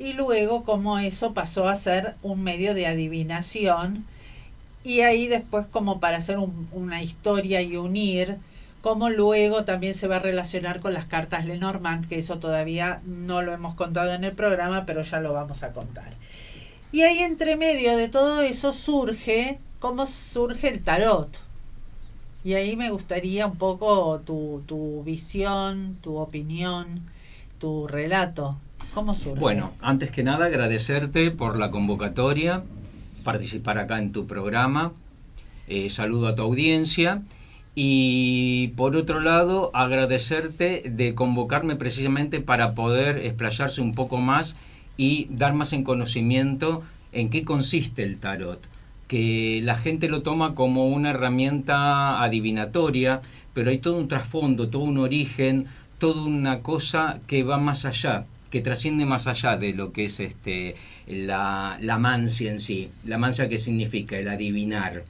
y luego cómo eso pasó a ser un medio de adivinación, y ahí después como para hacer una historia y unir cómo luego también se va a relacionar con las cartas Lenormand, que eso todavía no lo hemos contado en el programa, pero ya lo vamos a contar. Y ahí entre medio de todo eso surge cómo surge el tarot. Y ahí me gustaría un poco tu visión, tu opinión, tu relato. ¿Cómo surge? Bueno, antes que nada agradecerte por la convocatoria, participar acá en tu programa. Saludo a tu audiencia. Y por otro lado, agradecerte de convocarme precisamente para poder explayarse un poco más y dar más en conocimiento en qué consiste el tarot. Que la gente lo toma como una herramienta adivinatoria, pero hay todo un trasfondo, todo un origen, toda una cosa que va más allá, que trasciende más allá de lo que es la mancia en sí. La mancia, ¿qué significa? El adivinar,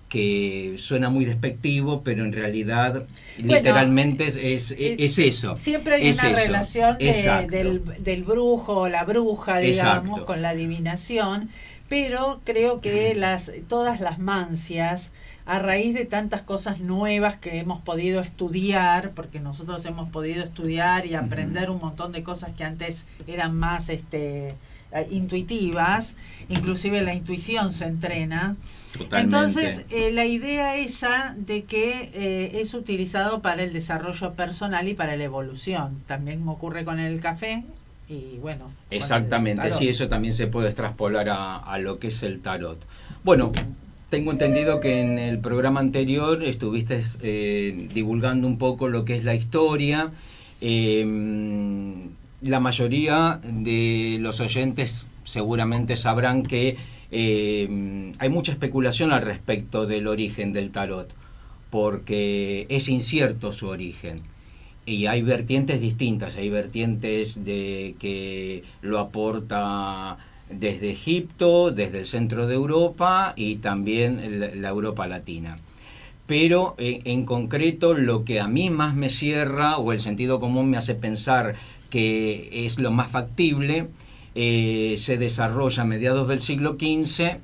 que suena muy despectivo, pero en realidad Bueno, literalmente es eso. siempre hay Es una eso. relación Exacto. del brujo o la bruja, digamos, Exacto. con la adivinación, pero creo que todas las mancias, a raíz de tantas cosas nuevas que hemos podido estudiar, porque nosotros hemos podido estudiar y Ujú. aprender un montón de cosas que antes eran más intuitivas, inclusive la intuición se entrena. Entonces, Totalmente. la idea esa de que es utilizado para el desarrollo personal y para la evolución. También ocurre con el café y bueno, con el Exactamente, sí, tarot. eso también se puede traspolar a lo que es el tarot. Bueno, tengo entendido que en el programa anterior estuviste divulgando un poco lo que es la historia. La mayoría de los oyentes seguramente sabrán que hay mucha especulación al respecto del origen del tarot, porque es incierto su origen. Y hay vertientes distintas, hay vertientes de que lo aporta desde Egipto, desde el centro de Europa y también la Europa latina. Pero en concreto lo que a mí más me cierra o el sentido común me hace pensar que es lo más factible, se desarrolla a mediados del siglo XV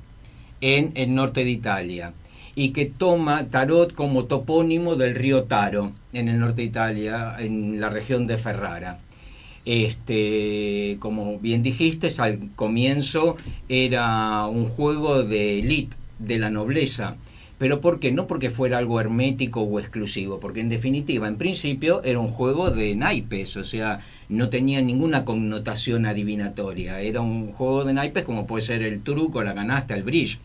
en el norte de Italia y que toma Tarot como topónimo del río Taro en el norte de Italia, en la región de Ferrara. Como bien dijiste, al comienzo era un juego de élite, de la nobleza. ¿Pero por qué? No porque fuera algo hermético o exclusivo, porque en definitiva, en principio, era un juego de naipes, o sea, no tenía ninguna connotación adivinatoria. Era un juego de naipes como puede ser el truco, la canasta, el bridge.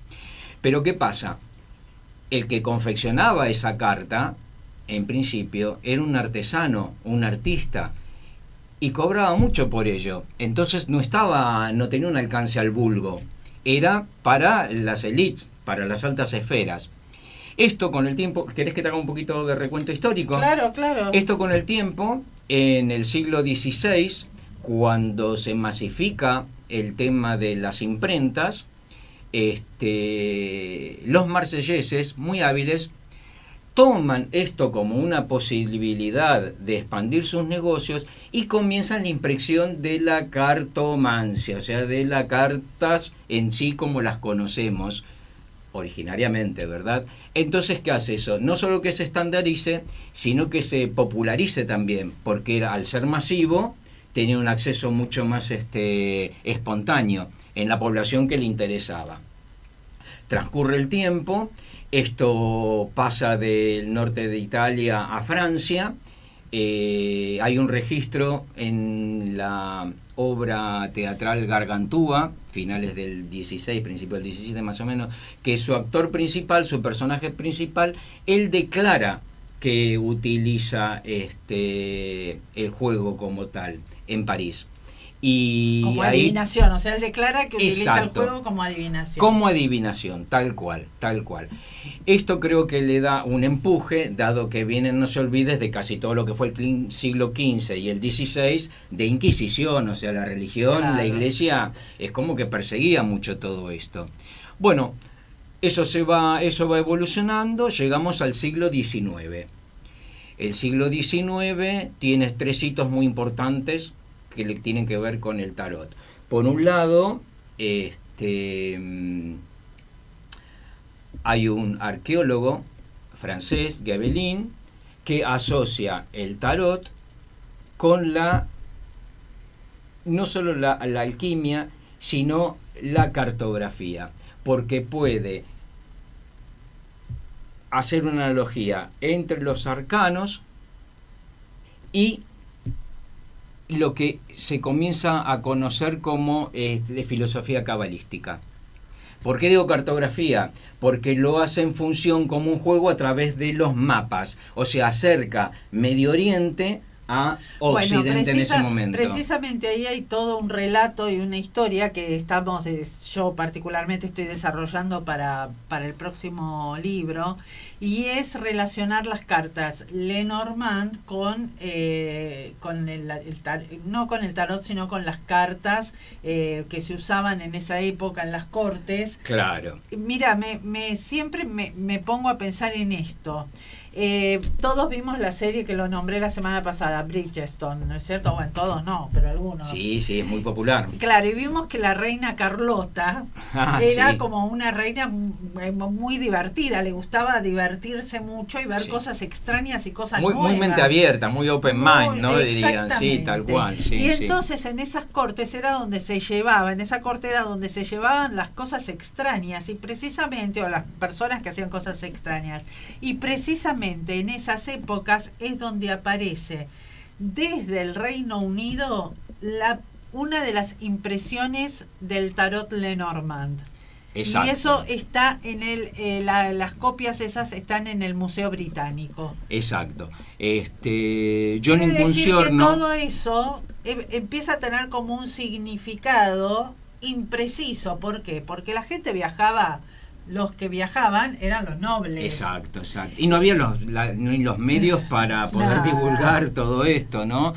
Pero ¿qué pasa? El que confeccionaba esa carta, en principio, era un artesano, un artista, y cobraba mucho por ello. Entonces no tenía un alcance al vulgo. Era para las élites, para las altas esferas. Esto con el tiempo, ¿querés que te haga un poquito de recuento histórico? Claro, claro. Esto con el tiempo, en el siglo XVI, cuando se masifica el tema de las imprentas, los marselleses, muy hábiles, toman esto como una posibilidad de expandir sus negocios y comienzan la impresión de la cartomancia, o sea, de las cartas en sí como las conocemos originariamente, ¿verdad? Entonces, ¿qué hace eso? No solo que se estandarice, sino que se popularice también, porque al ser masivo tenía un acceso mucho más espontáneo en la población que le interesaba. Transcurre el tiempo, esto pasa del norte de Italia a Francia, hay un registro en la obra teatral Gargantúa, finales del 16, principio del 17 más o menos, que su actor principal, su personaje principal, él declara que utiliza el juego como tal en París. Y Como ahí, adivinación, o sea, él declara que utiliza el exacto, juego como adivinación. como adivinación, tal cual, tal cual. Esto creo que le da un empuje, dado que vienen, no se olvides, de casi todo lo que fue el siglo XV y el XVI, de Inquisición, o sea, la religión, la Claro. iglesia, es como que perseguía mucho todo esto. Bueno, eso va evolucionando, llegamos al siglo XIX. El siglo XIX tiene tres hitos muy importantes que tienen que ver con el tarot. Por un lado, hay un arqueólogo francés, Gabelin, que asocia el tarot con no solo la alquimia, sino la cartografía, porque puede hacer una analogía entre los arcanos y lo que se comienza a conocer como de filosofía cabalística. ¿Por qué digo cartografía? Porque lo hace en función como un juego a través de los mapas, o sea, acerca Medio Oriente a Occidente en ese momento. Precisamente ahí hay todo un relato y una historia que yo particularmente estoy desarrollando para el próximo libro, y es relacionar las cartas Lenormand no con el tarot, sino con las cartas que se usaban en esa época en las cortes. Claro. Mira, siempre me pongo a pensar en esto. Todos vimos la serie que lo nombré la semana pasada, Bridgerton, ¿no es cierto? Bueno, todos no, pero algunos. Sí, es muy popular. Claro, y vimos que la reina Carlota era como una reina muy divertida, le gustaba divertirse mucho y ver cosas extrañas y cosas nuevas. Muy mente abierta, muy open mind, ¿no? Dirían, sí, tal cual. Sí, y entonces en esas cortes era donde se llevaban las cosas extrañas, y precisamente, o las personas que hacían cosas extrañas, y precisamente en esas épocas es donde aparece desde el Reino Unido una de las impresiones del tarot Lenormand. Exacto. Y eso está en las copias esas están en el Museo Británico. Exacto. Yo no incursiono. Que todo eso empieza a tener como un significado impreciso. ¿Por qué? Porque la gente viajaba. Los que viajaban eran los nobles. Exacto. Y no había ni los medios para poder divulgar todo esto, ¿no?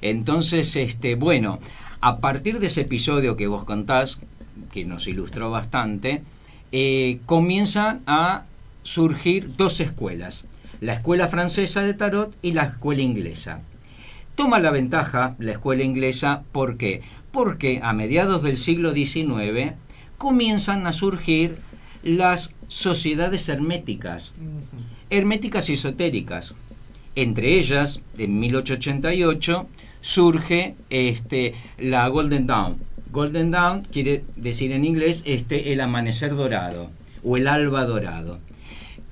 Entonces, bueno, a partir de ese episodio que vos contás, que nos ilustró bastante, comienzan a surgir dos escuelas. La escuela francesa de tarot y la escuela inglesa. Toma la ventaja la escuela inglesa, ¿por qué? Porque a mediados del siglo XIX comienzan a surgir las sociedades herméticas y esotéricas. Entre ellas, en 1888, surge la Golden Dawn. Golden Dawn quiere decir en inglés el amanecer dorado o el alba dorado,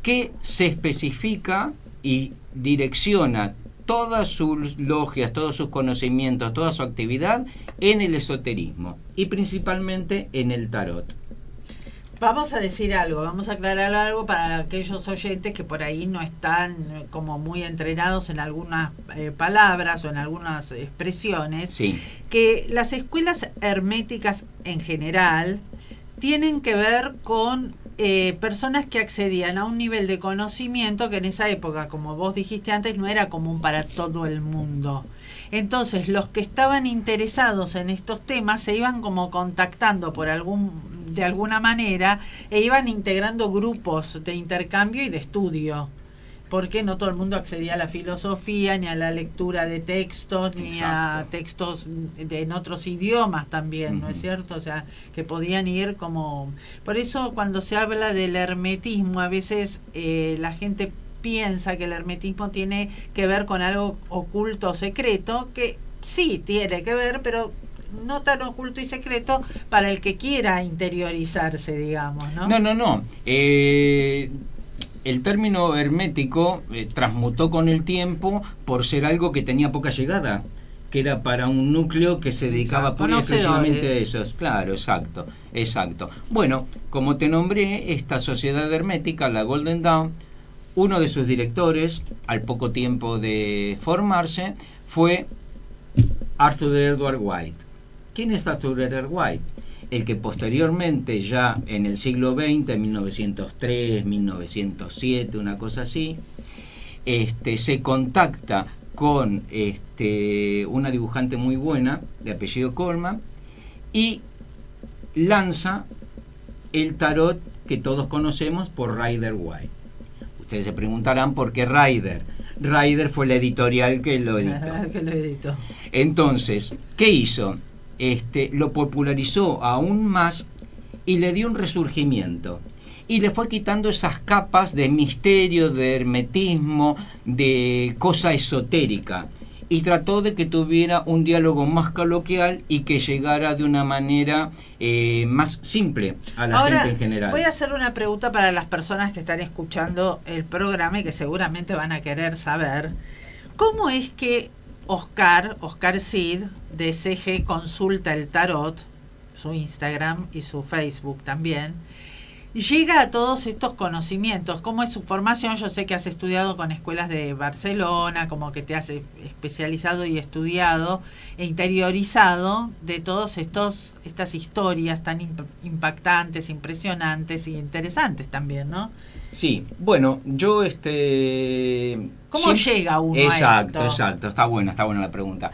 que se especifica y direcciona todas sus logias, todos sus conocimientos, toda su actividad en el esoterismo y principalmente en el tarot. Vamos a decir algo, vamos a aclarar algo para aquellos oyentes que por ahí no están como muy entrenados en algunas palabras o en algunas expresiones. Sí. Que las escuelas herméticas en general tienen que ver con personas que accedían a un nivel de conocimiento que en esa época, como vos dijiste antes, no era común para todo el mundo. Entonces, los que estaban interesados en estos temas se iban como contactando de alguna manera e iban integrando grupos de intercambio y de estudio, porque no todo el mundo accedía a la filosofía, ni a la lectura de textos, ni a textos en otros idiomas también, ¿no es cierto? O sea, que podían ir como... Por eso cuando se habla del hermetismo, a veces la gente piensa que el hermetismo tiene que ver con algo oculto o secreto, que sí tiene que ver, pero no tan oculto y secreto para el que quiera interiorizarse, digamos, ¿no? No. El término hermético transmutó con el tiempo por ser algo que tenía poca llegada, que era para un núcleo que se dedicaba pura y exclusivamente a eso. Claro, exacto. Bueno, como te nombré, esta sociedad hermética, la Golden Dawn, uno de sus directores, al poco tiempo de formarse, fue Arthur Edward White. ¿Quién es Arthur Edward White? El que posteriormente, ya en el siglo XX, 1903, 1907, una cosa así, se contacta con una dibujante muy buena, de apellido Coleman, y lanza el tarot que todos conocemos por Rider White. Ustedes se preguntarán por qué Rider. Rider fue la editorial que lo editó. Que lo editó. Entonces, ¿qué hizo? lo popularizó aún más y le dio un resurgimiento. Y le fue quitando esas capas de misterio, de hermetismo, de cosa esotérica. Y trató de que tuviera un diálogo más coloquial y que llegara de una manera más simple a la gente en general. Voy a hacer una pregunta para las personas que están escuchando el programa y que seguramente van a querer saber. ¿Cómo es que Oscar Cid, de CG Consulta el Tarot, su Instagram y su Facebook también, llega a todos estos conocimientos? ¿Cómo es su formación? Yo sé que has estudiado con escuelas de Barcelona, como que te has especializado y estudiado e interiorizado de todas estas historias tan impactantes, impresionantes y interesantes también, ¿no? Sí, bueno, yo ¿Cómo llega uno a esto? Exacto, está buena la pregunta.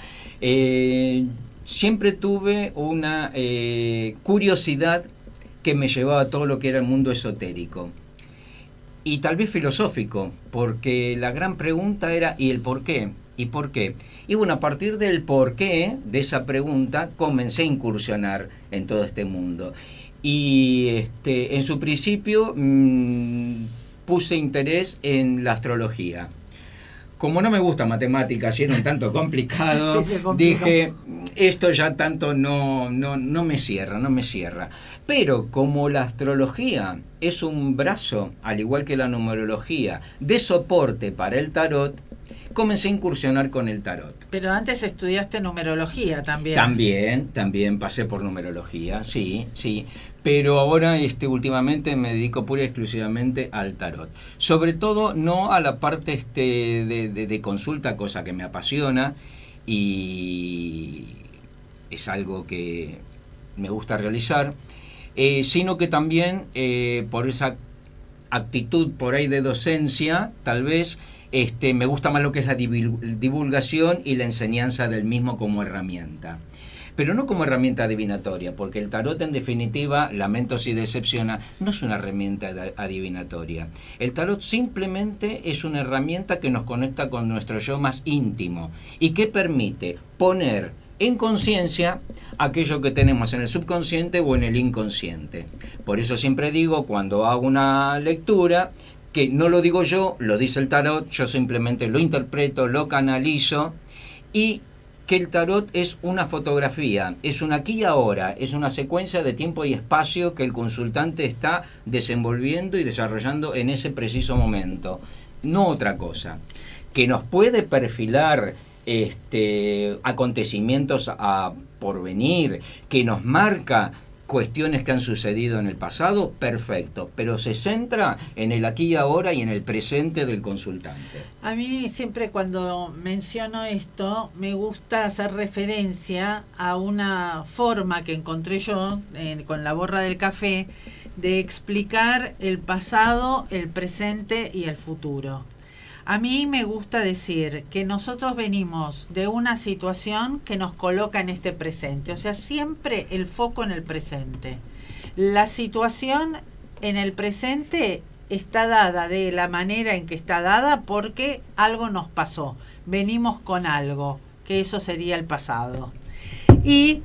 Siempre tuve una curiosidad que me llevaba a todo lo que era el mundo esotérico. Y tal vez filosófico, porque la gran pregunta era ¿y el por qué? ¿Y por qué? Y bueno, a partir del por qué, de esa pregunta, comencé a incursionar en todo este mundo. Y en su principio puse interés en la astrología. Como no me gusta matemáticas y era un tanto complicado, dije, esto ya tanto no me cierra. Pero como la astrología es un brazo, al igual que la numerología, de soporte para el tarot, comencé a incursionar con el tarot. Pero antes estudiaste numerología también. También pasé por numerología, sí. Pero ahora últimamente me dedico pura y exclusivamente al tarot. Sobre todo no a la parte de consulta, cosa que me apasiona y es algo que me gusta realizar, sino que también por esa actitud por ahí de docencia, tal vez me gusta más lo que es la divulgación y la enseñanza del mismo como herramienta. Pero no como herramienta adivinatoria, porque el tarot en definitiva, lamento si decepciona, no es una herramienta adivinatoria. El tarot simplemente es una herramienta que nos conecta con nuestro yo más íntimo y que permite poner en conciencia aquello que tenemos en el subconsciente o en el inconsciente. Por eso siempre digo, cuando hago una lectura, que no lo digo yo, lo dice el tarot, yo simplemente lo interpreto, lo canalizo, y que el tarot es una fotografía, es un aquí y ahora, es una secuencia de tiempo y espacio que el consultante está desenvolviendo y desarrollando en ese preciso momento, no otra cosa, que nos puede perfilar acontecimientos a porvenir, que nos marca cuestiones que han sucedido en el pasado, perfecto, pero se centra en el aquí y ahora y en el presente del consultante. A mí siempre cuando menciono esto me gusta hacer referencia a una forma que encontré yo con la borra del café de explicar el pasado, el presente y el futuro. A mí me gusta decir que nosotros venimos de una situación que nos coloca en este presente, o sea, siempre el foco en el presente. La situación en el presente está dada de la manera en que está dada porque algo nos pasó, venimos con algo, que eso sería el pasado. Y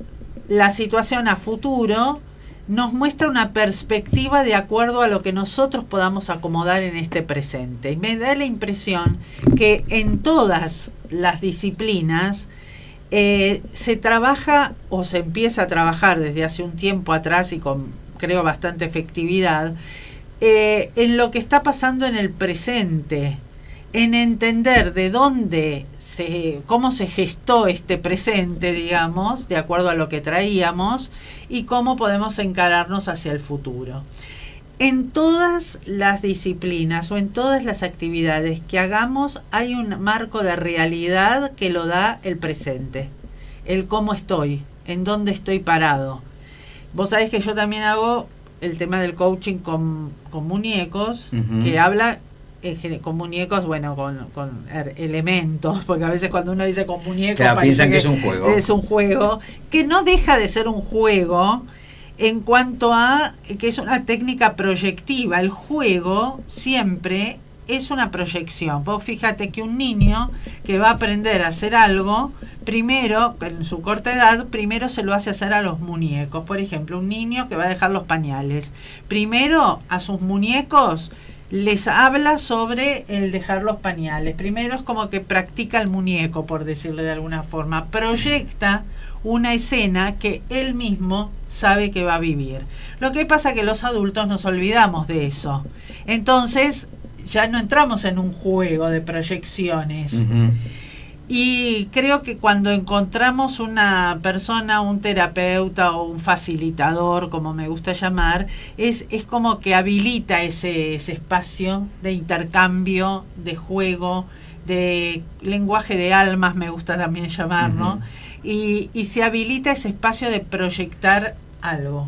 la situación a futuro nos muestra una perspectiva de acuerdo a lo que nosotros podamos acomodar en este presente. Y me da la impresión que en todas las disciplinas se trabaja o se empieza a trabajar desde hace un tiempo atrás y con, creo, bastante efectividad, en lo que está pasando en el presente, en entender de dónde cómo se gestó este presente, digamos, de acuerdo a lo que traíamos, y cómo podemos encararnos hacia el futuro. En todas las disciplinas o en todas las actividades que hagamos hay un marco de realidad que lo da el presente, el cómo estoy, en dónde estoy parado. Vos sabés que yo también hago el tema del coaching con muñecos, que habla con muñecos, bueno, con elementos, porque a veces cuando uno dice con muñecos, claro, piensan que es un juego. Es un juego, que no deja de ser un juego en cuanto a que es una técnica proyectiva. El juego siempre es una proyección. Vos fíjate que un niño que va a aprender a hacer algo, primero, en su corta edad, primero se lo hace hacer a los muñecos. Por ejemplo, un niño que va a dejar los pañales. Primero, a sus muñecos les habla sobre el dejar los pañales. Primero es como que practica el muñeco, por decirlo de alguna forma. Proyecta una escena que él mismo sabe que va a vivir. Lo que pasa es que los adultos nos olvidamos de eso. Entonces, ya no entramos en un juego de proyecciones. Uh-huh. Y creo que cuando encontramos una persona, un terapeuta o un facilitador, como me gusta llamar, es como que habilita ese espacio de intercambio, de juego, de lenguaje de almas, me gusta también llamar, ¿no? Uh-huh. Y se habilita ese espacio de proyectar algo.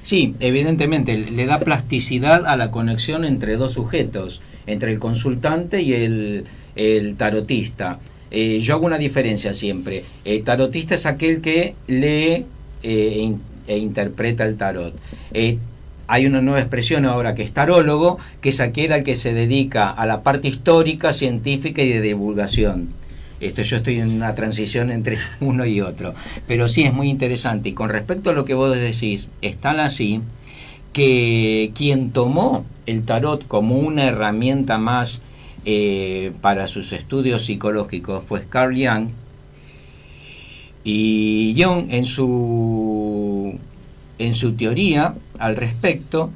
Sí, evidentemente le da plasticidad a la conexión entre dos sujetos, entre el consultante y el tarotista. Yo hago una diferencia siempre. El tarotista es aquel que lee e interpreta el tarot. Hay una nueva expresión ahora que es tarólogo, que es aquel al que se dedica a la parte histórica, científica y de divulgación. Yo estoy en una transición entre uno y otro. Pero sí es muy interesante. Y con respecto a lo que vos decís, es tal así que quien tomó el tarot como una herramienta más para sus estudios psicológicos fue Carl Jung. Y Jung en su teoría al respecto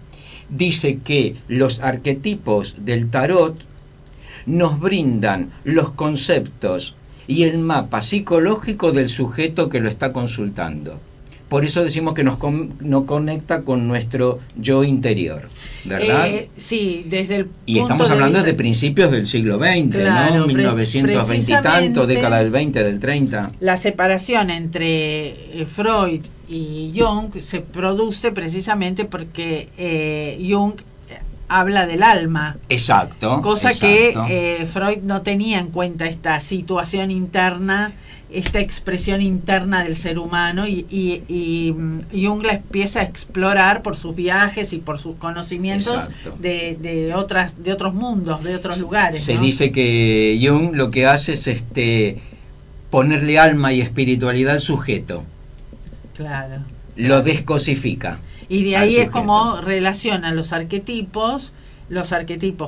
dice que los arquetipos del tarot nos brindan los conceptos y el mapa psicológico del sujeto que lo está consultando. Por eso decimos que nos conecta con nuestro yo interior, ¿verdad? Sí, desde el y estamos hablando de principios del siglo XX, claro, ¿no? 1920 y tanto, década del 20, del 30. La separación entre Freud y Jung se produce precisamente porque Jung habla del alma. Exacto. Cosa exacto. que Freud no tenía en cuenta esta situación interna, esta expresión interna del ser humano, y Jung la empieza a explorar por sus viajes y por sus conocimientos de otros mundos, de otros lugares. Se ¿no? dice que Jung lo que hace es ponerle alma y espiritualidad al sujeto. Claro. Lo descosifica. Y de ahí es como relacionan los arquetipos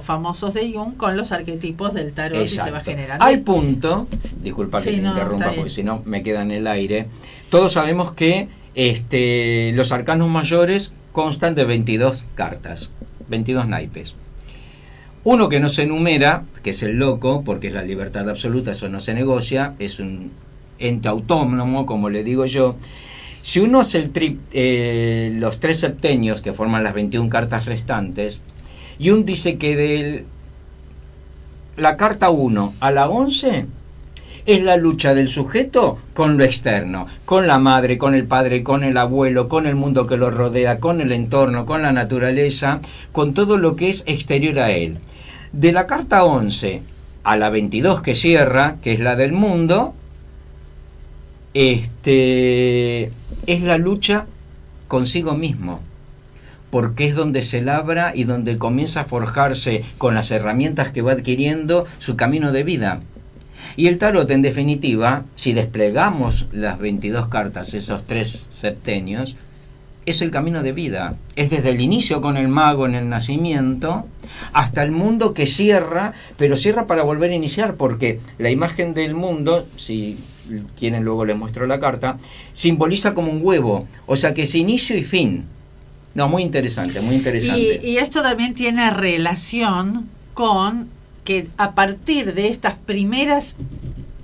famosos de Jung con los arquetipos del tarot. Exacto. Y se va generando. Al punto, disculpa que te interrumpa porque si no me queda en el aire, todos sabemos que los arcanos mayores constan de 22 cartas, 22 naipes. Uno que no se enumera, que es el loco, porque es la libertad absoluta, eso no se negocia, es un ente autónomo, como le digo yo. Si uno hace los 3 septenios que forman las 21 cartas restantes, Jung dice que de la carta 1 a la 11 es la lucha del sujeto con lo externo, con la madre, con el padre, con el abuelo, con el mundo que lo rodea, con el entorno, con la naturaleza, con todo lo que es exterior a él. De la carta 11 a la 22 que cierra, que es la del mundo, es la lucha consigo mismo, porque es donde se labra y donde comienza a forjarse con las herramientas que va adquiriendo su camino de vida. Y el tarot, en definitiva, si desplegamos las 22 cartas, esos 3 septenios, es el camino de vida. Es desde el inicio con el mago en el nacimiento hasta el mundo que cierra, pero cierra para volver a iniciar, porque la imagen del mundo, si quieren luego les muestro la carta, simboliza como un huevo, o sea que es inicio y fin. No, muy interesante, muy interesante. Y esto también tiene relación con que a partir de estas primeras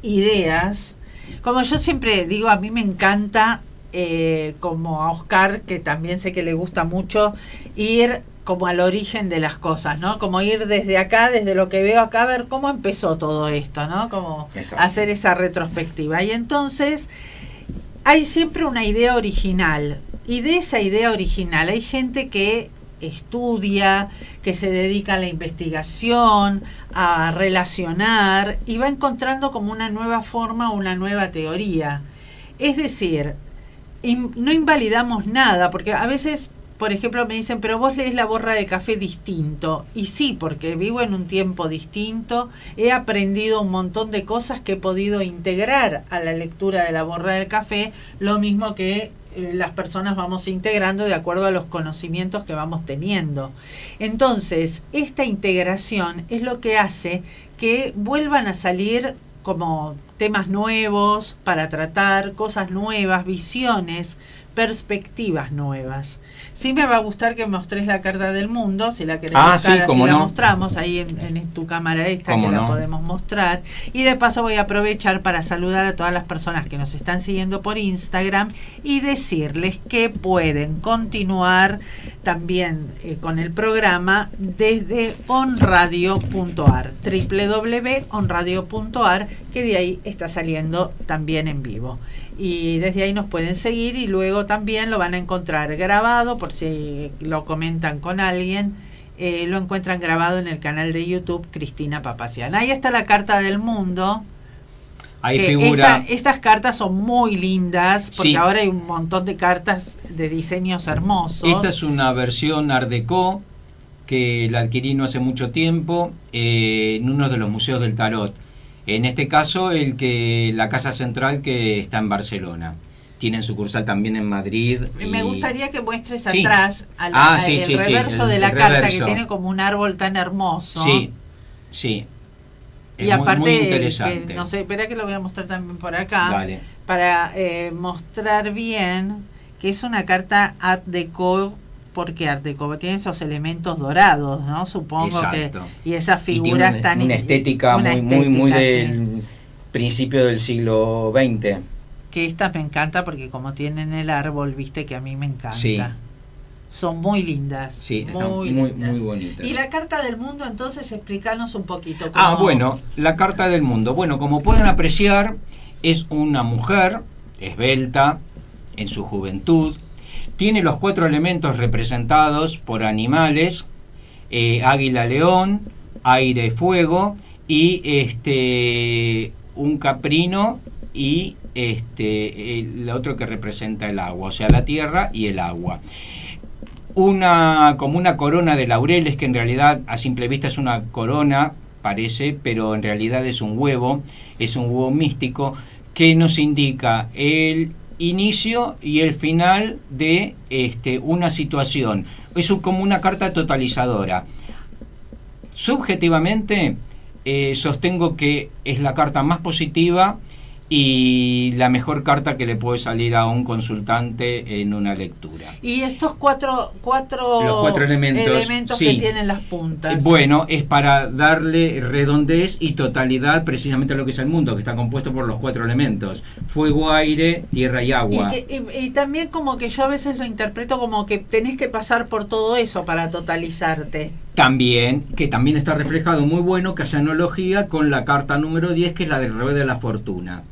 ideas, como yo siempre digo, a mí me encanta, como a Oscar, que también sé que le gusta mucho, ir como al origen de las cosas, ¿no? Como ir desde acá, desde lo que veo acá, a ver cómo empezó todo esto, ¿no? Como hacer esa retrospectiva. Y entonces hay siempre una idea original. Y de esa idea original hay gente que estudia, que se dedica a la investigación, a relacionar, y va encontrando como una nueva forma, una nueva teoría. Es decir, no invalidamos nada, porque a veces, por ejemplo, me dicen, pero vos lees la borra de café distinto. Y sí, porque vivo en un tiempo distinto, he aprendido un montón de cosas que he podido integrar a la lectura de la borra del café, lo mismo que las personas vamos integrando de acuerdo a los conocimientos que vamos teniendo. Entonces, esta integración es lo que hace que vuelvan a salir como temas nuevos para tratar, cosas nuevas, visiones, perspectivas nuevas. Sí me va a gustar que mostres la carta del mundo, si la querés buscar, sí, así la no. mostramos ahí en tu cámara esta, que no. la podemos mostrar. Y de paso voy a aprovechar para saludar a todas las personas que nos están siguiendo por Instagram y decirles que pueden continuar también con el programa desde onradio.ar, www.onradio.ar, que de ahí está saliendo también en vivo. Y desde ahí nos pueden seguir y luego también lo van a encontrar grabado, por si lo comentan con alguien, lo encuentran grabado en el canal de YouTube Cristina Papazian. Ahí está la carta del mundo. Ahí figura. Estas cartas son muy lindas, porque sí, ahora hay un montón de cartas de diseños hermosos. Esta es una versión Art Deco que la adquirí no hace mucho tiempo en uno de los museos del tarot. En este caso, la Casa Central, que está en Barcelona. Tienen sucursal también en Madrid. Me gustaría que muestres atrás el reverso de la el carta, reverso, que tiene como un árbol tan hermoso. Sí, sí. Y aparte, muy interesante. no sé, espera que lo voy a mostrar también por acá. Vale. Para mostrar bien que es una carta Art Deco. Porque Art Deco tiene esos elementos dorados, ¿no? Supongo. Exacto. Y esas figuras tan... Una estética muy del principio del siglo XX. Que estas me encanta porque como tienen el árbol, viste, que a mí me encanta. Sí. Son muy lindas. Sí, están muy bonitas. Y la carta del mundo, entonces, explícanos un poquito. Bueno, la carta del mundo. Bueno, como pueden apreciar, es una mujer esbelta en su juventud. Tiene los 4 elementos representados por animales: águila, león, aire, fuego, y un caprino, y el otro que representa el agua, o sea, la tierra y el agua. Como una corona de laureles, que en realidad a simple vista es una corona, parece, pero en realidad es un huevo místico que nos indica el inicio y el final de una situación. Es como una carta totalizadora. Subjetivamente sostengo que es la carta más positiva y la mejor carta que le puede salir a un consultante en una lectura. Y estos cuatro elementos sí, que tienen las puntas. Bueno, es para darle redondez y totalidad precisamente a lo que es el mundo, que está compuesto por los 4 elementos: fuego, aire, tierra y agua. Y también como que yo a veces lo interpreto como que tenés que pasar por todo eso para totalizarte. También está reflejado, muy bueno, que hace analogía con la carta número 10, que es la del Rueda de la Fortuna.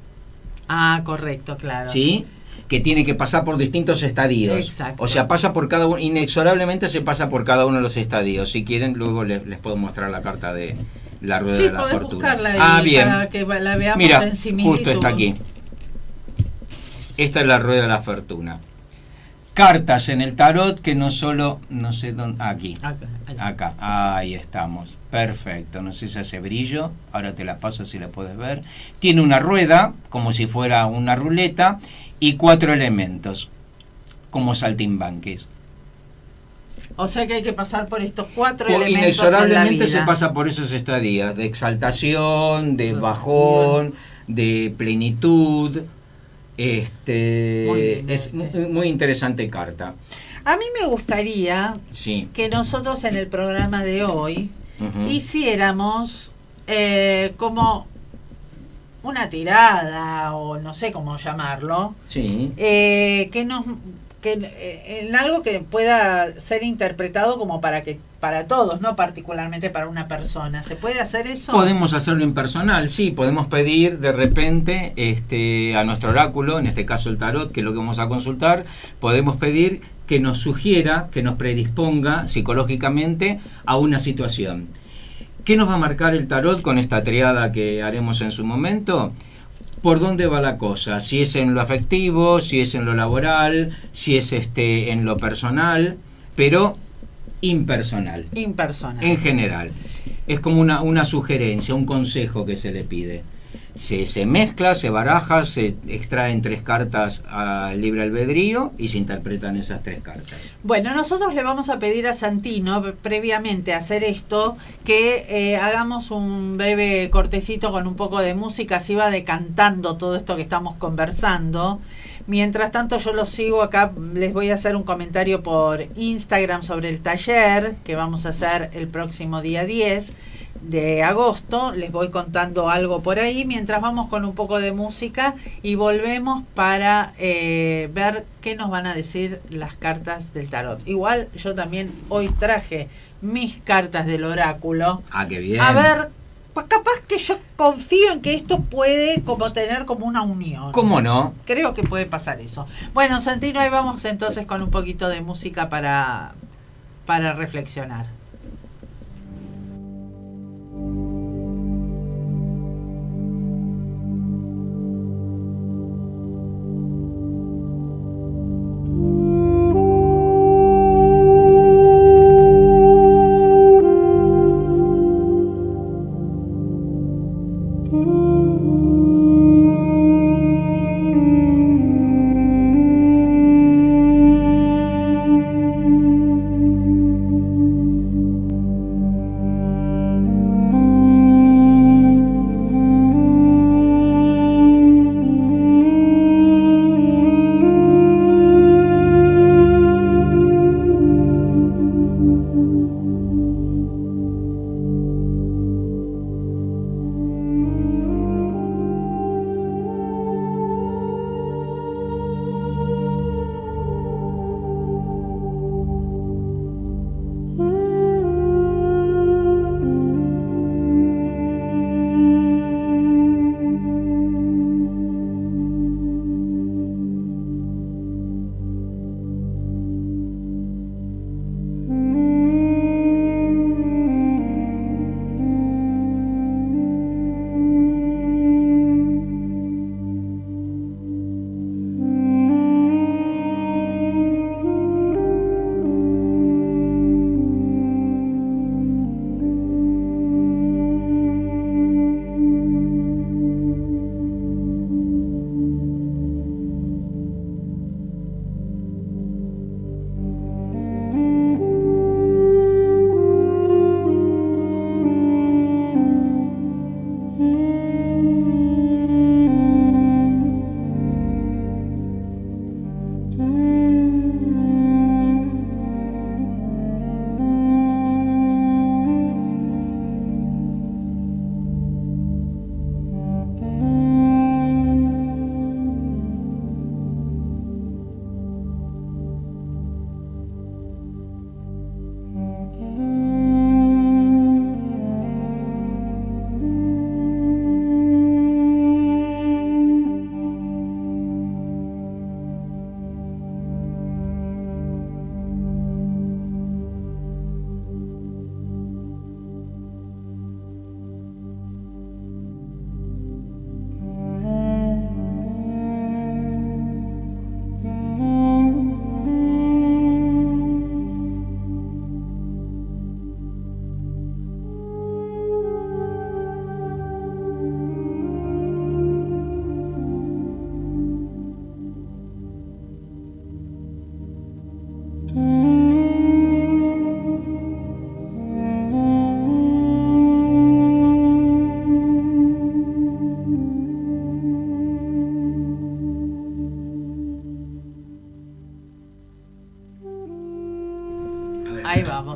Ah, correcto, claro. ¿Sí? Que tiene que pasar por distintos estadios. Exacto. O sea, pasa por cada uno, inexorablemente se pasa por cada uno de los estadios. Si quieren, luego les puedo mostrar la carta de la Rueda de la Fortuna. Sí, podés buscarla ahí para que la veamos. Mira, en similitud. Justo está aquí. Esta es la Rueda de la Fortuna. Cartas en el tarot que no sé dónde, aquí, acá, ahí estamos, perfecto, no sé si hace brillo, ahora te la paso si la puedes ver. Tiene una rueda, como si fuera una ruleta, y 4 elementos, como saltimbanquis. O sea que hay que pasar por estos 4 elementos inexorablemente en la vida. Se pasa por esos estadios, de exaltación, de bajón, de plenitud. Es muy interesante carta. A mí me gustaría sí, que nosotros en el programa de hoy hiciéramos como una tirada, o no sé cómo llamarlo, sí, en algo que pueda ser interpretado como para todos, no particularmente para una persona. ¿Se puede hacer eso? Podemos hacerlo impersonal, sí. Podemos pedir de repente a nuestro oráculo, en este caso el tarot, que es lo que vamos a consultar, podemos pedir que nos sugiera, que nos predisponga psicológicamente a una situación. ¿Qué nos va a marcar el tarot con esta triada que haremos en su momento? ¿Por dónde va la cosa? Si es en lo afectivo, si es en lo laboral, si es en lo personal. pero impersonal. Impersonal. En general. Es como una sugerencia, un consejo que se le pide. Se mezcla, se baraja, se extraen 3 cartas al libre albedrío y se interpretan esas 3 cartas. Bueno, nosotros le vamos a pedir a Santino, previamente a hacer esto, que hagamos un breve cortecito con un poco de música, así va decantando todo esto que estamos conversando. Mientras tanto yo lo sigo acá, les voy a hacer un comentario por Instagram sobre el taller que vamos a hacer el próximo día 10 de agosto. Les voy contando algo por ahí mientras vamos con un poco de música y volvemos para ver qué nos van a decir las cartas del tarot. Igual yo también hoy traje mis cartas del oráculo. Ah, qué bien. A ver, pues capaz que yo confío en que esto puede como tener como una unión. ¿Cómo no? Creo que puede pasar eso. Bueno, Santino, ahí vamos entonces con un poquito de música para reflexionar.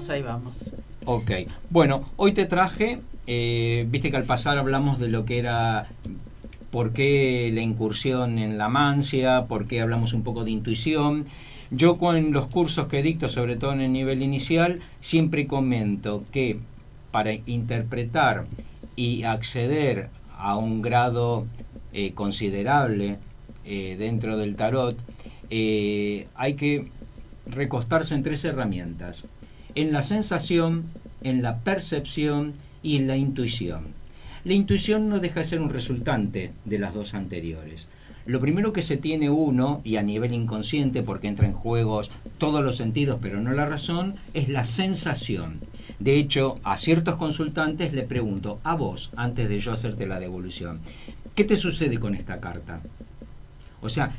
Ahí vamos. Ok, bueno, hoy te traje, viste que al pasar hablamos de lo que era, por qué la incursión en la mancia, por qué hablamos un poco de intuición. Yo con los cursos que dicto, sobre todo en el nivel inicial, siempre comento que para interpretar y acceder a un grado considerable dentro del tarot, hay que recostarse en 3 herramientas: en la sensación, en la percepción y en la intuición. La intuición no deja de ser un resultante de las 2 anteriores. lo primero que se tiene uno, y a nivel inconsciente, porque entra en juegos todos los sentidos, pero no la razón, es la sensación. De hecho, a ciertos consultantes le pregunto, a vos, antes de yo hacerte la devolución, ¿qué te sucede con esta carta? O sea,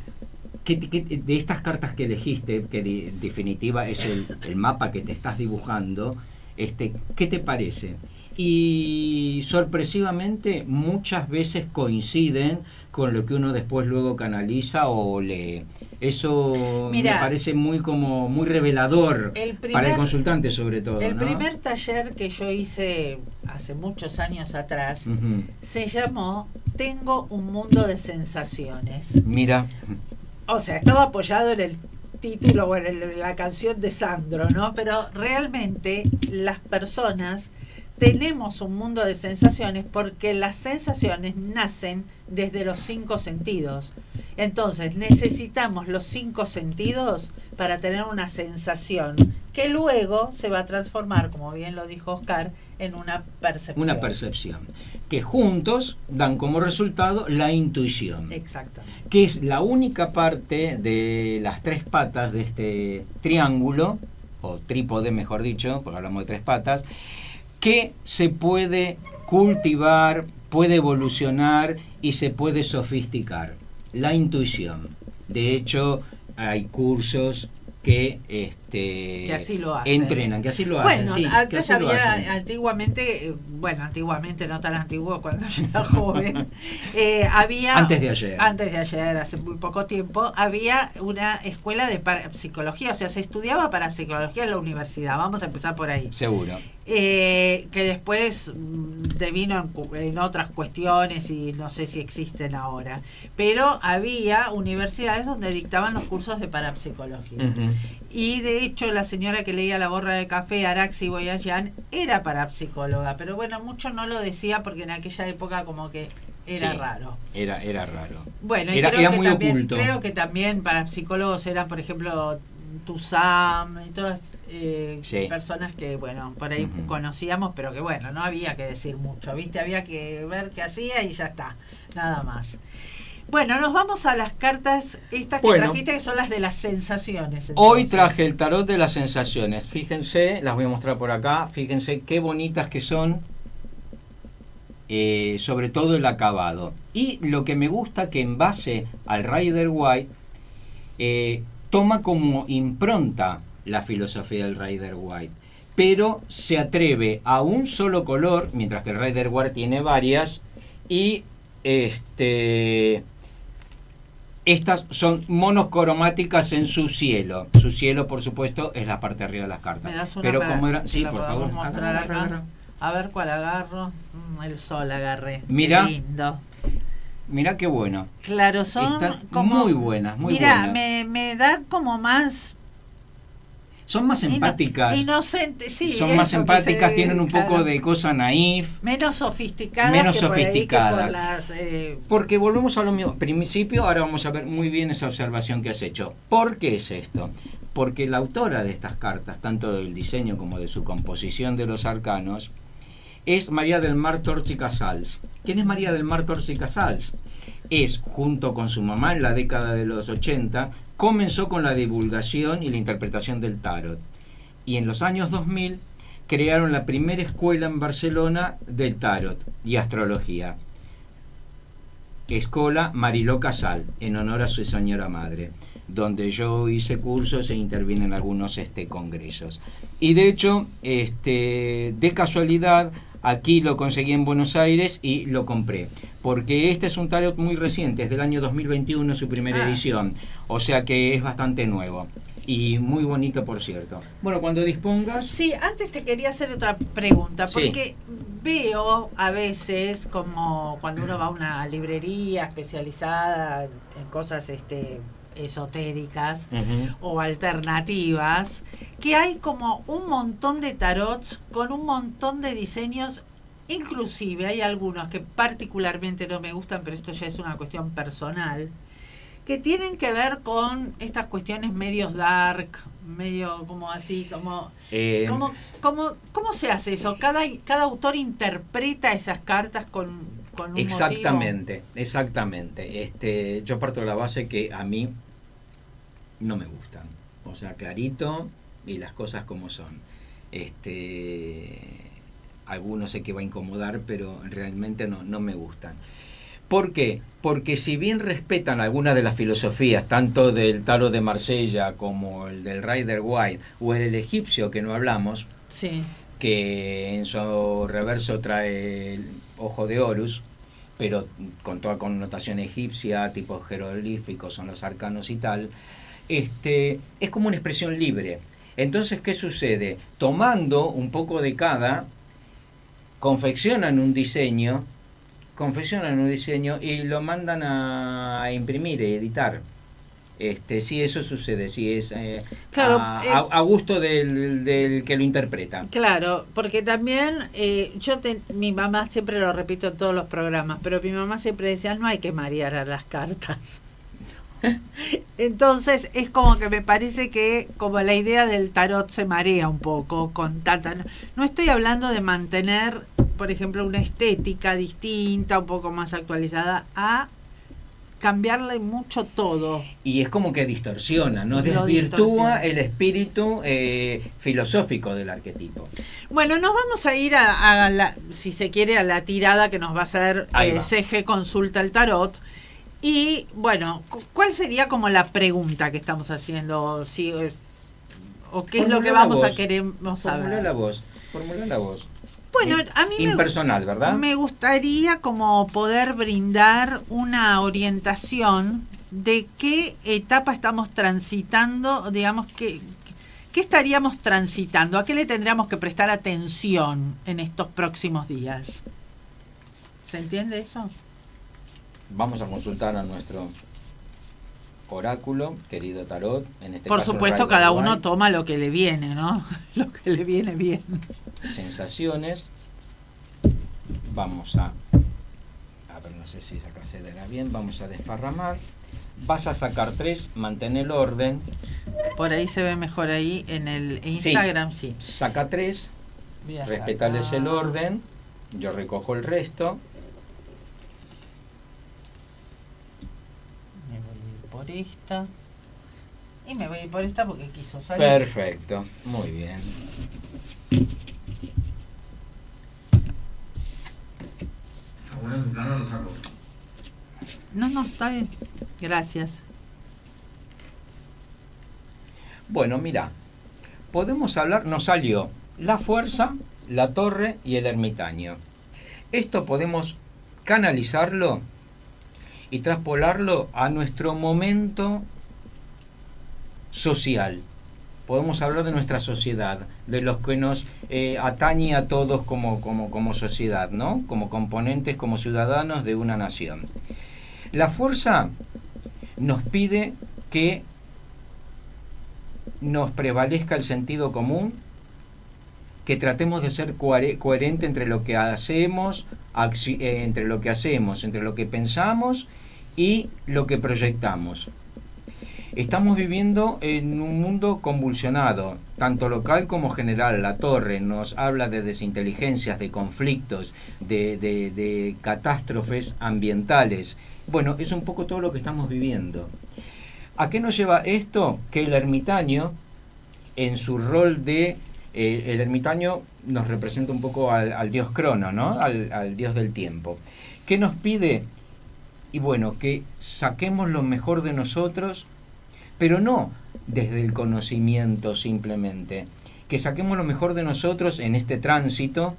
de estas cartas que elegiste, que de definitiva es el mapa que te estás dibujando, ¿qué te parece? Y sorpresivamente muchas veces coinciden con lo que uno después luego canaliza o lee. Eso me parece muy revelador para el consultante, sobre todo. El primer taller que yo hice hace muchos años atrás se llamó Tengo un mundo de sensaciones. Mira. O sea, estaba apoyado en el título, bueno, en la canción de Sandro, ¿no? Pero realmente las personas tenemos un mundo de sensaciones porque las sensaciones nacen desde los 5 sentidos. Entonces necesitamos los 5 sentidos para tener una sensación que luego se va a transformar, como bien lo dijo Oscar, en una percepción. Una percepción, que juntos dan como resultado la intuición. Exactamente. Que es la única parte de las 3 patas de este triángulo, o trípode mejor dicho, porque hablamos de 3 patas, que se puede cultivar, puede evolucionar y se puede sofisticar. La intuición. De hecho, hay cursos que así lo hacen. Entrenan, que así lo hacen. Bueno, sí, antes había, antiguamente no tan antiguo cuando yo era joven, había... Antes de ayer, hace muy poco tiempo, había una escuela de parapsicología, o sea, se estudiaba parapsicología en la universidad, vamos a empezar por ahí. Seguro. Que después devino en otras cuestiones y no sé si existen ahora, pero había universidades donde dictaban los cursos de parapsicología. Y de hecho la señora que leía La borra de café, Araxi Boyajian, era parapsicóloga, pero bueno, mucho no lo decía porque en aquella época como que era raro. Era raro. Bueno, era muy oculto. Creo que también parapsicólogos eran, por ejemplo, Tuzam y todas personas que, bueno, por ahí conocíamos, pero que, bueno, no había que decir mucho, ¿viste? Había que ver qué hacía y ya está, nada más. Bueno, nos vamos a las cartas estas que trajiste, que son las de las sensaciones. Entonces. Hoy traje el tarot de las sensaciones. Fíjense, las voy a mostrar por acá. Fíjense qué bonitas que son, sobre todo el acabado. Y lo que me gusta que en base al Rider White toma como impronta la filosofía del Rider White, pero se atreve a un solo color, mientras que el Rider White tiene varias, y estas son monocromáticas en su cielo. Su cielo, por supuesto, es la parte de arriba de las cartas. ¿Me das una pero como era, sí, por favor. Agarra. A ver cuál agarro. El sol agarré. Mira. Qué lindo. Mira qué bueno. Claro, son están como, muy buenas, muy buenas. Mira, me dan como más... Son más empáticas. Inocentes, sí. Son más empáticas, tienen un poco de cosa naif. Menos sofisticadas. Por las, Porque volvemos a lo mismo. Principio, ahora vamos a ver muy bien esa observación que has hecho. ¿Por qué es esto? Porque la autora de estas cartas, tanto del diseño como de su composición de los arcanos, es María del Mar Torchi Casals. ¿Quién es María del Mar Torchi Casals? Es, junto con su mamá en la década de los 80, comenzó con la divulgación y la interpretación del tarot. Y en los años 2000 crearon la primera escuela en Barcelona del tarot y astrología. Escola Mariló Casal, en honor a su señora madre, donde yo hice cursos e intervine en algunos congresos. Y de hecho, de casualidad, aquí lo conseguí en Buenos Aires y lo compré, porque este es un tarot muy reciente, es del año 2021 su primera edición, o sea que es bastante nuevo y muy bonito, por cierto. Bueno, cuando dispongas... Sí, antes te quería hacer otra pregunta, porque veo a veces como cuando uno va a una librería especializada en cosas esotéricas o alternativas, que hay como un montón de tarots con un montón de diseños. Inclusive hay algunos que particularmente no me gustan, pero esto ya es una cuestión personal, que tienen que ver con estas cuestiones medios dark, medio como así, como ¿cómo se hace eso? Cada autor interpreta esas cartas con con un Exactamente, exactamente. Yo parto de la base que a mí no me gustan. O sea, clarito y las cosas como son. Algunos sé que va a incomodar, pero realmente no me gustan. ¿Por qué? Porque si bien respetan algunas de las filosofías, tanto del tarot de Marsella como el del Rider Waite o el del egipcio que no hablamos, sí, que en su reverso trae el ojo de Horus, pero con toda connotación egipcia, tipo jeroglíficos, son los arcanos y tal, es como una expresión libre. Entonces, ¿qué sucede? Tomando un poco de cada, confeccionan un diseño y lo mandan a imprimir y editar. Sí, eso sucede, sí, es claro, a gusto del que lo interpreta. claro, porque también mi mamá, siempre lo repito en todos los programas, pero mi mamá siempre decía, no hay que marear a las cartas. Entonces es como que me parece que como la idea del tarot se marea un poco con tanta... No estoy hablando de mantener, por ejemplo, una estética distinta, un poco más actualizada, a cambiarle mucho todo. Y es como que distorsiona, ¿no? Lo Desvirtúa distorsiona. el espíritu filosófico del arquetipo. Bueno, nos vamos a ir si se quiere, a la tirada que nos va a hacer CG Consulta el Tarot. Y bueno, ¿cuál sería como la pregunta que estamos haciendo? Si, ¿o qué es lo que vamos a queremos saber? Formula la voz. Bueno, a mí impersonal, ¿verdad? Me gustaría como poder brindar una orientación de qué etapa estamos transitando, digamos, ¿qué estaríamos transitando? ¿A qué le tendríamos que prestar atención en estos próximos días? ¿Se entiende eso? Vamos a consultar a nuestro oráculo, querido tarot. En este Por caso, supuesto, cada uno toma lo que le viene, ¿no? Lo que le viene bien. Sensaciones. Vamos a ver, no sé si acá se verá bien. Vamos a desparramar. Vas a sacar 3, mantén el orden. Por ahí se ve mejor ahí en el Instagram, sí. Saca 3, respetales el orden. Yo recojo el resto. Por esta y me voy a ir por esta porque quiso salir. Perfecto, muy bien. No, está bien. Gracias. Bueno, mira, podemos hablar, nos salió la fuerza, la torre y el ermitaño. Esto podemos canalizarlo y traspolarlo a nuestro momento social. Podemos hablar de nuestra sociedad, de los que nos atañe a todos como sociedad, ¿no? Como componentes, como ciudadanos de una nación. La fuerza nos pide que nos prevalezca el sentido común, que tratemos de ser coherente entre lo que hacemos, entre lo que pensamos y lo que proyectamos. Estamos viviendo en un mundo convulsionado, tanto local como general. La torre nos habla de desinteligencias, de conflictos, de catástrofes ambientales. Bueno, es un poco todo lo que estamos viviendo. ¿A qué nos lleva esto? Que el ermitaño, en su rol de... el ermitaño nos representa un poco al dios Crono, ¿no? Al dios del tiempo. ¿Qué nos pide? Y bueno, que saquemos lo mejor de nosotros, pero no desde el conocimiento simplemente. Que saquemos lo mejor de nosotros en este tránsito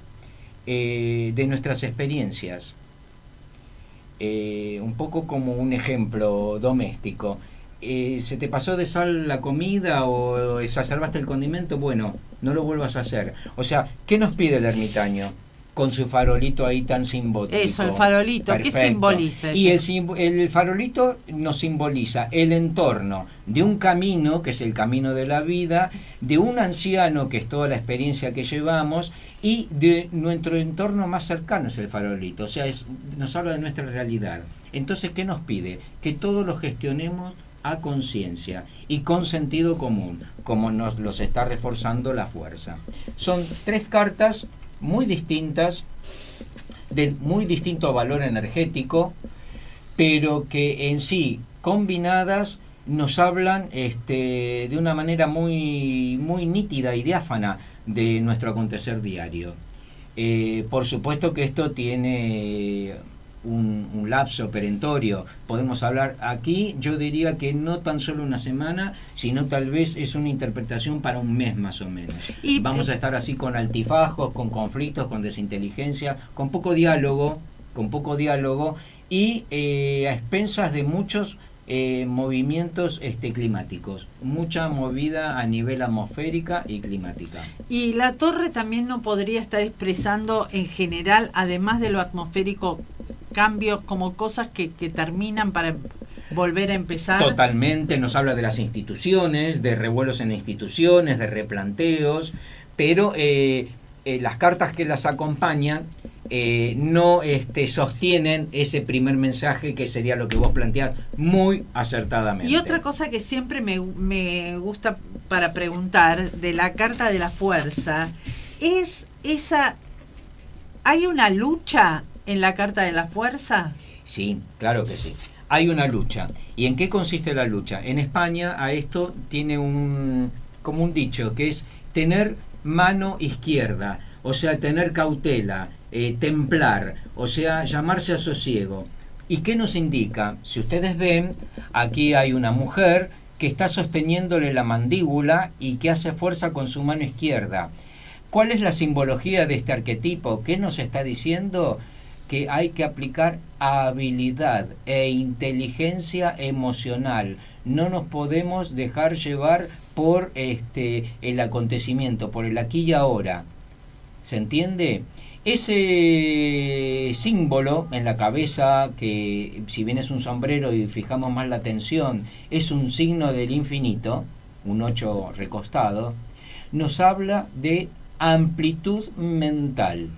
de nuestras experiencias. Un poco como un ejemplo doméstico. ¿Se te pasó de sal la comida o exacerbaste el condimento? Bueno, no lo vuelvas a hacer. O sea, ¿qué nos pide el ermitaño? Con su farolito ahí tan simbólico. Eso, el farolito. Perfecto. ¿Qué simboliza eso? Y el farolito nos simboliza el entorno de un camino, que es el camino de la vida, de un anciano, que es toda la experiencia que llevamos, y de nuestro entorno más cercano es el farolito. O sea, nos habla de nuestra realidad. Entonces, ¿qué nos pide? Que todos lo gestionemos a conciencia y con sentido común, como nos los está reforzando la fuerza. Son 3 cartas muy distintas de muy distinto valor energético, pero que en sí, combinadas, nos hablan de una manera muy, muy nítida y diáfana de nuestro acontecer diario. Por supuesto que esto tiene un lapso perentorio. Podemos hablar aquí, yo diría que no tan solo una semana, sino tal vez es una interpretación para un mes más o menos. Y vamos a estar así con altifajos, con conflictos, con desinteligencia, con poco diálogo y a expensas de muchos movimientos climáticos, mucha movida a nivel atmosférica y climática. Y la torre también no podría estar expresando en general, además de lo atmosférico, cambios como cosas que terminan para volver a empezar. Totalmente, nos habla de las instituciones, de revuelos en instituciones, de replanteos, pero las cartas que las acompañan no sostienen ese primer mensaje, que sería lo que vos planteás muy acertadamente. Y otra cosa que siempre me gusta para preguntar de la carta de la fuerza es esa... ¿Hay una lucha en la carta de la fuerza? Sí, claro que sí. Hay una lucha. ¿Y en qué consiste la lucha? En España a esto tiene como un dicho, que es tener mano izquierda, o sea, tener cautela, templar, o sea, llamarse a sosiego. ¿Y qué nos indica? Si ustedes ven, aquí hay una mujer que está sosteniéndole la mandíbula y que hace fuerza con su mano izquierda. ¿Cuál es la simbología de este arquetipo? ¿Qué nos está diciendo? Que hay que aplicar habilidad e inteligencia emocional. No nos podemos dejar llevar por el acontecimiento, por el aquí y ahora. ¿Se entiende? Ese símbolo en la cabeza, que si bien es un sombrero y fijamos más la atención, es un signo del infinito, un 8 recostado, nos habla de amplitud mental,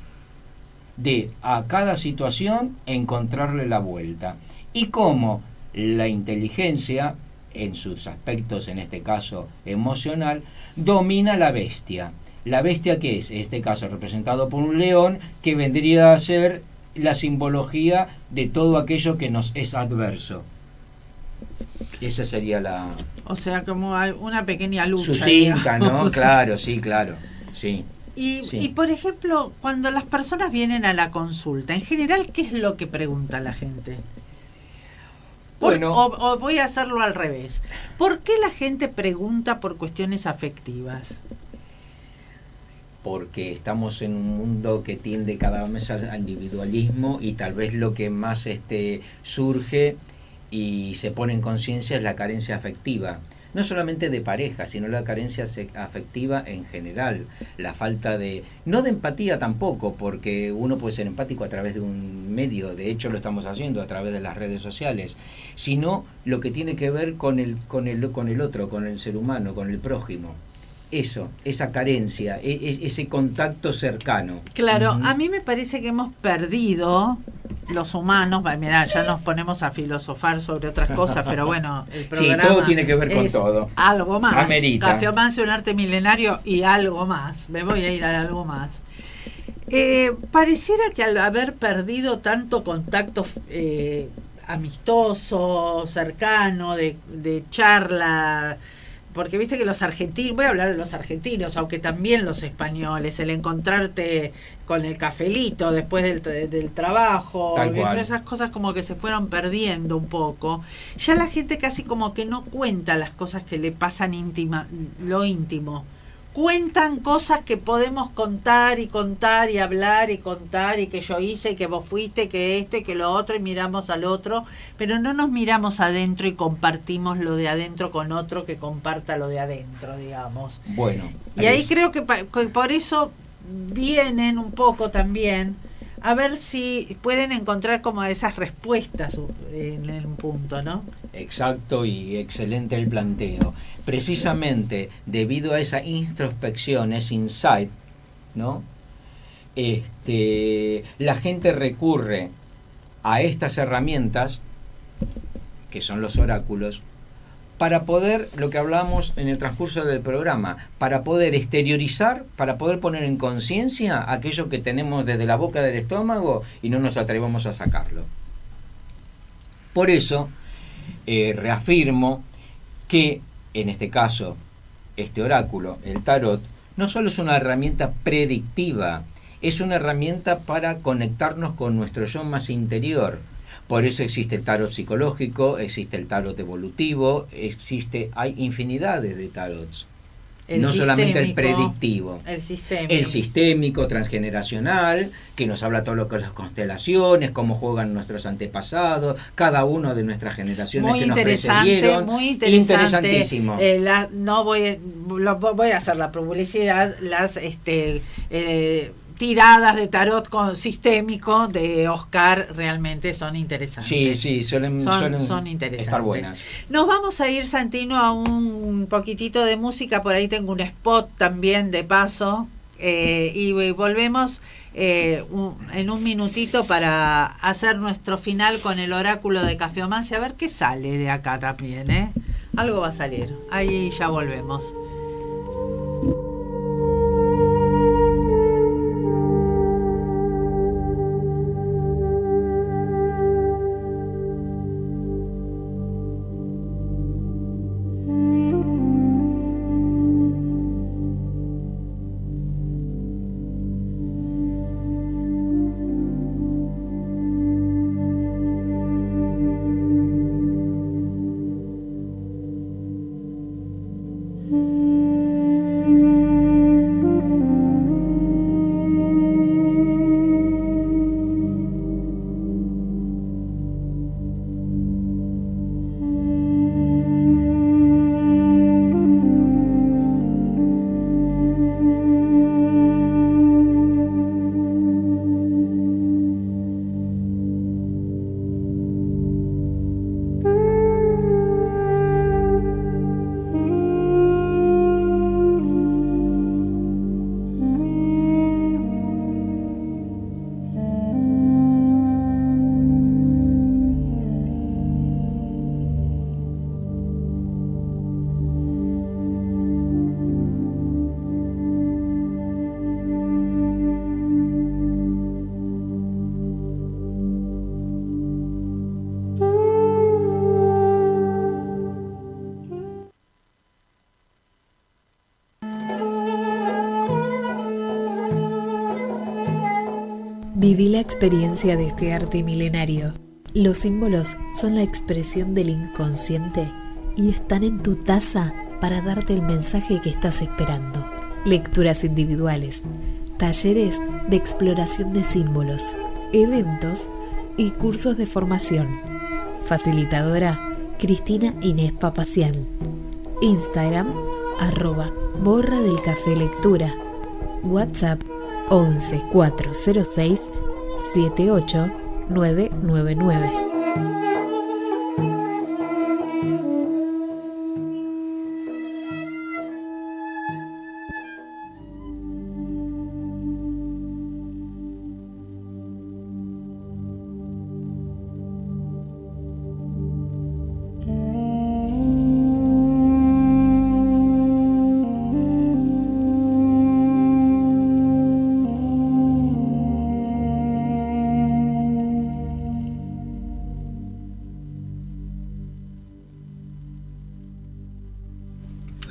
de a cada situación encontrarle la vuelta, y cómo la inteligencia, en sus aspectos, en este caso emocional, domina la bestia. La bestia, que es, en este caso representado por un león, que vendría a ser la simbología de todo aquello que nos es adverso. Esa sería la... O sea, como hay una pequeña lucha. Sucinta, ¿no? Claro, sí, claro. Sí. Y por ejemplo, cuando las personas vienen a la consulta, en general, ¿qué es lo que pregunta la gente? Bueno, o voy a hacerlo al revés. ¿Por qué la gente pregunta por cuestiones afectivas? Porque estamos en un mundo que tiende cada vez al individualismo, y tal vez lo que más surge y se pone en conciencia es la carencia afectiva. No solamente de pareja, sino la carencia afectiva en general, la falta de... no de empatía tampoco, porque uno puede ser empático a través de un medio, de hecho lo estamos haciendo a través de las redes sociales, sino lo que tiene que ver con el otro, con el ser humano, con el prójimo. Eso, esa carencia, ese contacto cercano. Claro, a mí me parece que hemos perdido, los humanos, mirá, ya nos ponemos a filosofar sobre otras cosas, pero bueno, el programa... Sí, todo tiene que ver con todo. Algo más. Amerita. Cafeomancia, un arte milenario y algo más. Me voy a ir a algo más. Pareciera que al haber perdido tanto contacto amistoso, cercano, de charla... Porque viste que los argentinos, voy a hablar de los argentinos, aunque también los españoles, el encontrarte con el cafelito después del trabajo, esas cosas como que se fueron perdiendo un poco. Ya la gente casi como que no cuenta las cosas que le pasan lo íntimo. Cuentan cosas que podemos contar y hablar y contar, y que yo hice, y que vos fuiste, que esto y que lo otro, y miramos al otro, pero no nos miramos adentro y compartimos lo de adentro con otro que comparta lo de adentro, digamos. Bueno. Y ahí creo que por eso vienen un poco también a ver si pueden encontrar como esas respuestas en un punto, ¿no? Exacto, y excelente el planteo. Precisamente debido a esa introspección, ese insight, ¿no? La gente recurre a estas herramientas, que son los oráculos, para poder, lo que hablamos en el transcurso del programa, para poder exteriorizar, para poder poner en conciencia aquello que tenemos desde la boca del estómago y no nos atrevemos a sacarlo. Por eso, reafirmo que, en este caso, este oráculo, el tarot, no solo es una herramienta predictiva, es una herramienta para conectarnos con nuestro yo más interior. Por eso existe el tarot psicológico, existe el tarot evolutivo, hay infinidades de tarots. No solamente el predictivo. El sistémico, transgeneracional, que nos habla todo lo que son las constelaciones, cómo juegan nuestros antepasados, cada uno de nuestras generaciones que nos precedieron. Muy interesante. Interesantísimo. No voy a hacer la publicidad, las tiradas de tarot con sistémico de Oscar realmente son interesantes. Sí, suelen interesantes. Estar buenas. Nos vamos a ir, Santino, a un poquitito de música. Por ahí tengo un spot también de paso. Y volvemos en un minutito para hacer nuestro final con el oráculo de Cafeomancia. A ver qué sale de acá también, Algo va a salir. Ahí ya volvemos. Viví la experiencia de este arte milenario. Los símbolos son la expresión del inconsciente y están en tu taza para darte el mensaje que estás esperando. Lecturas individuales, talleres de exploración de símbolos, eventos y cursos de formación. Facilitadora Cristina Inés Papacián. Instagram @Borra del Café Lectura. WhatsApp 11 406 78999.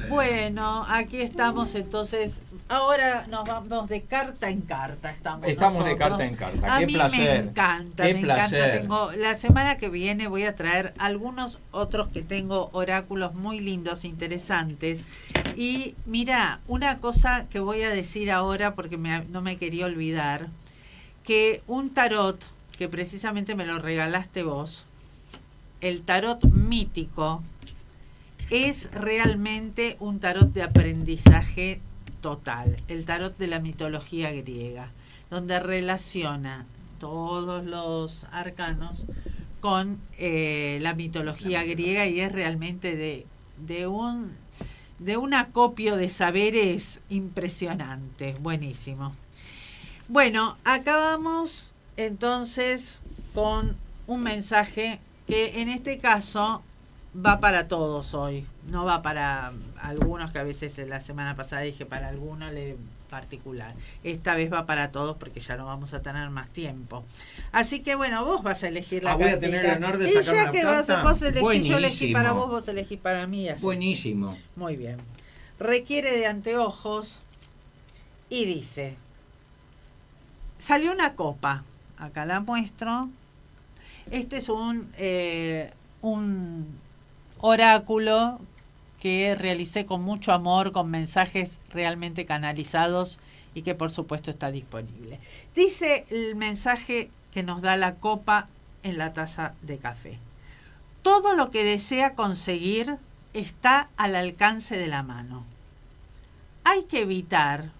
Bueno, aquí estamos entonces. Ahora nos vamos de carta en carta. Estamos nosotros. De carta en carta. Qué mí placer. Me encanta, Qué me placer. encanta. La semana que viene voy a traer algunos otros que tengo oráculos muy lindos, interesantes. Y mira, una cosa que voy a decir ahora porque no me quería olvidar, que un tarot, que precisamente me lo regalaste vos, el tarot mítico, es realmente un tarot de aprendizaje total, el tarot de la mitología griega, donde relaciona todos los arcanos con la mitología griega y es realmente de un acopio de saberes impresionante, buenísimo. Bueno, acabamos entonces con un mensaje que en este caso va para todos hoy, no va para algunos, que a veces la semana pasada dije para algunos particular. Esta vez va para todos porque ya no vamos a tener más tiempo. Así que bueno, vos vas a elegir la cartita. Voy a tener el honor de y sacar ya una que carta. vos elegís, Buenísimo. yo elegí para vos elegís para mí. Así. Buenísimo. Muy bien. Requiere de anteojos y dice, salió una copa, acá la muestro. Este es un oráculo que realicé con mucho amor, con mensajes realmente canalizados y que por supuesto está disponible. Dice el mensaje que nos da la copa en la taza de café. Todo lo que desea conseguir está al alcance de la mano. Hay que evitar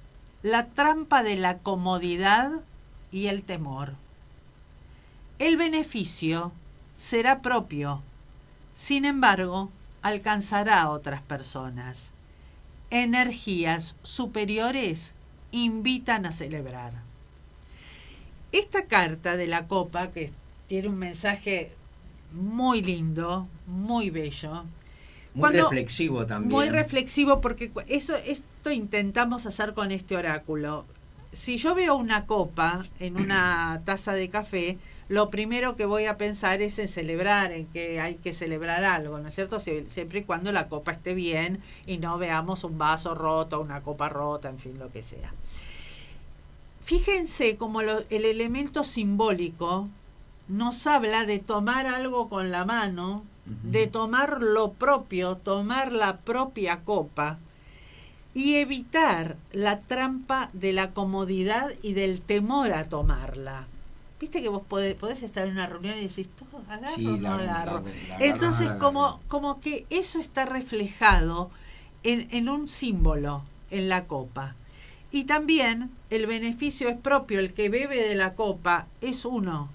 la trampa de la comodidad y el temor. El beneficio será propio, sin embargo, alcanzará a otras personas. Energías superiores invitan a celebrar. Esta carta de la copa, que tiene un mensaje muy lindo, muy bello, muy reflexivo también. Muy reflexivo, porque esto intentamos hacer con este oráculo. Si yo veo una copa en una taza de café, lo primero que voy a pensar es en celebrar, en que hay que celebrar algo, ¿no es cierto? Siempre y cuando la copa esté bien y no veamos un vaso roto, una copa rota, en fin, lo que sea. Fíjense cómo el elemento simbólico nos habla de tomar algo con la mano, de tomar lo propio, tomar la propia copa y evitar la trampa de la comodidad y del temor a tomarla. Viste que vos podés estar en una reunión y decís, ¿todo agarro o no agarro? Entonces, como que eso está reflejado en un símbolo, en la copa. Y también el beneficio es propio, el que bebe de la copa es uno.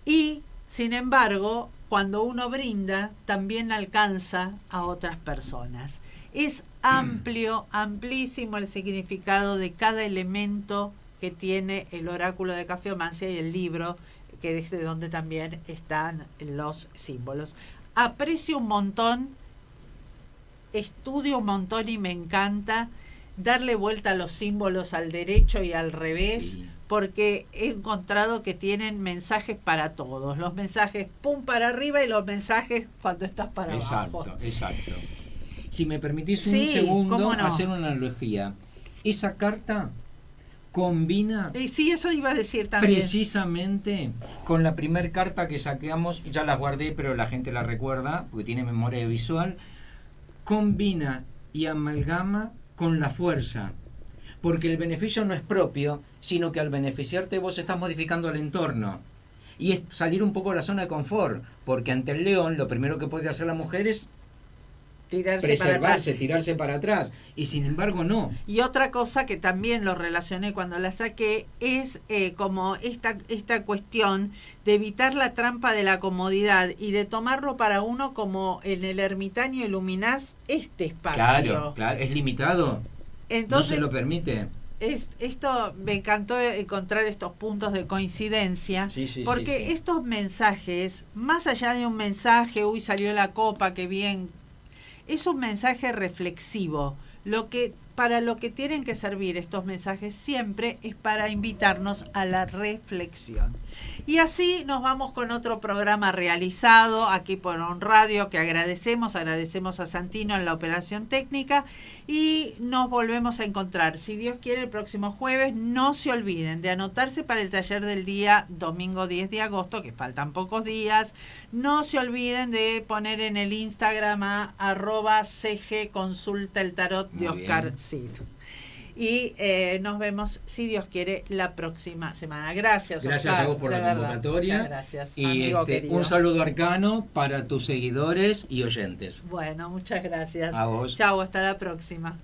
Y, sin embargo, cuando uno brinda, también alcanza a otras personas. Es amplio, amplísimo el significado de cada elemento que tiene el oráculo de Cafeomancia y el libro, que es de donde también están los símbolos. Aprecio un montón, estudio un montón y me encanta darle vuelta a los símbolos al derecho y al revés, sí, porque he encontrado que tienen mensajes para todos. Los mensajes pum para arriba y los mensajes cuando estás para abajo. Exacto. Si me permitís un sí, segundo, hacer una analogía. Esa carta combina sí, eso iba a decir también, precisamente con la primer carta que saqueamos, ya la guardé pero la gente la recuerda porque tiene memoria visual, combina y amalgama con la fuerza, porque el beneficio no es propio, sino que al beneficiarte vos estás modificando el entorno y es salir un poco de la zona de confort, porque ante el león lo primero que puede hacer la mujer es tirarse para atrás, y sin embargo no. Y otra cosa que también lo relacioné cuando la saqué es como esta cuestión de evitar la trampa de la comodidad y de tomarlo para uno como en el ermitaño iluminás este espacio. Claro, es limitado. Entonces, no se lo permite. Esto me encantó encontrar estos puntos de coincidencia, porque estos mensajes, más allá de un mensaje, uy, salió la copa, qué bien, es un mensaje reflexivo. Para lo que tienen que servir estos mensajes siempre es para invitarnos a la reflexión. Y así nos vamos con otro programa realizado aquí por On Radio, que agradecemos a Santino en la operación técnica, y nos volvemos a encontrar, si Dios quiere, el próximo jueves. No se olviden de anotarse para el taller del día domingo 10 de agosto, que faltan pocos días. No se olviden de poner en el Instagram a @CG Consulta el Tarot de Oscar Cid. Y nos vemos, si Dios quiere, la próxima semana. Gracias, Oscar, a vos por la convocatoria. Muchas gracias, y amigo querido. Un saludo arcano para tus seguidores y oyentes. Bueno, muchas gracias. A vos. Chau, hasta la próxima.